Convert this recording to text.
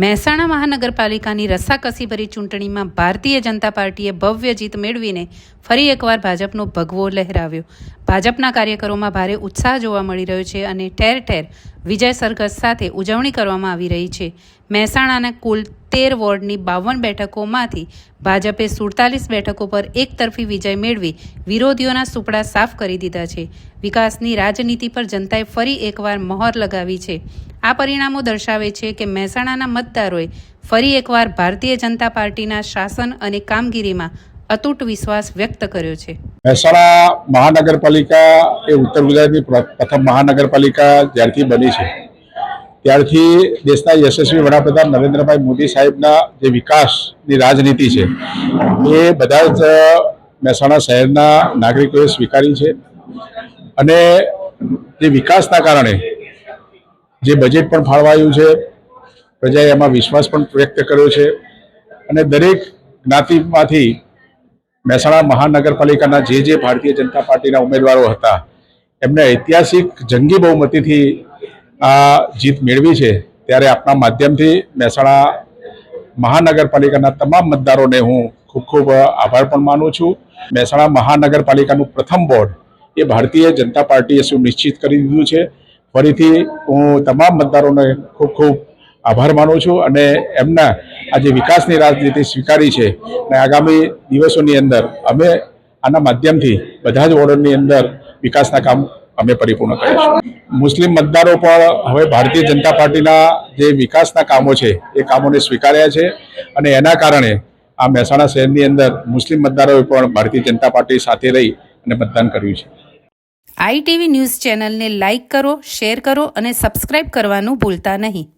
મહેસાણા મહાનગરપાલિકાની રસ્સાકસીભરી ચૂંટણીમાં ભારતીય જનતા પાર્ટીએ ભવ્ય જીત મેળવીને ફરી એકવાર ભાજપનો ભગવો લહેરાવ્યો. ભાજપના કાર્યકરોમાં ભારે ઉત્સાહ જોવા મળી રહ્યો છે અને ઠેર ઠેર વિજય સરઘસ સાથે ઉજવણી કરવામાં આવી રહી છે. મહેસાણાના કુલ 13 વોર્ડની 52 બેઠકોમાંથી ભાજપે 47 બેઠકો પર એકતરફી વિજય મેળવી વિરોધીઓના સુપડા સાફ કરી દીધા છે. વિકાસની રાજનીતિ પર જનતાએ ફરી એકવાર મહોર લગાવી છે. આ પરિણામો દર્શાવે છે કે મહેસાણાના મતદારોએ ફરી એકવાર ભારતીય જનતા પાર્ટીના શાસન અને કામગીરીમાં અતૂટ વિશ્વાસ વ્યક્ત કર્યો છે. મહેસાણા મહાનગરપાલિકા એ ઉત્તર ગુજરાતની પ્રથમ મહાનગરપાલિકા જ્યારથી બની છે ત્યારથી દેશના યશસ્વી વડાપ્રધાન નરેન્દ્રભાઈ મોદી સાહેબના જે વિકાસની રાજનીતિ છે એ બધા જ મહેસાણા શહેરના નાગરિકોએ સ્વીકારી છે અને જે વિકાસના કારણે જે બજેટ પણ ફાળવાયું છે, પ્રજાએ એમાં વિશ્વાસ પણ વ્યક્ત કર્યો છે અને દરેક જ્ઞાતિમાંથી મહેસાણા મહાનગરપાલિકાના જે ભારતીય જનતા પાર્ટીના ઉમેદવારો હતા એમને ઐતિહાસિક જંગી બહુમતીથી આ જીત મેળવી છે. ત્યારે આપના માધ્યમથી મહેસાણા મહાનગરપાલિકાના તમામ મતદારોને હું ખૂબ ખૂબ આભાર પણ માનું છું. મહેસાણા મહાનગરપાલિકાનું પ્રથમ બોર્ડ એ ભારતીય જનતા પાર્ટીએ સુનિશ્ચિત કરી દીધું છે. ફરીથી હું તમામ મતદારોને ખૂબ ખૂબ આભાર માનું છું અને એમના આ જે વિકાસની રાજનીતિ સ્વીકારી છે અને આગામી દિવસોની અંદર અમે આના માધ્યમથી બધા જ વોર્ડોની અંદર વિકાસના કામ અમે પરિપૂર્ણ કરીશું. મુસ્લિમ મતદારો પણ હવે ભારતીય જનતા પાર્ટીના જે વિકાસના કામો છે એ કામોને સ્વીકાર્યા છે અને એના કારણે આ મહેસાણા શહેરની અંદર મુસ્લિમ મતદારોએ પણ ભારતીય જનતા પાર્ટી સાથે રહી અને મતદાન કર્યું છે. ITV ન્યૂઝ ચેનલને લાઇક કરો, શેર કરો અને સબસ્ક્રાઇબ કરવાનું ભૂલતા નહીં.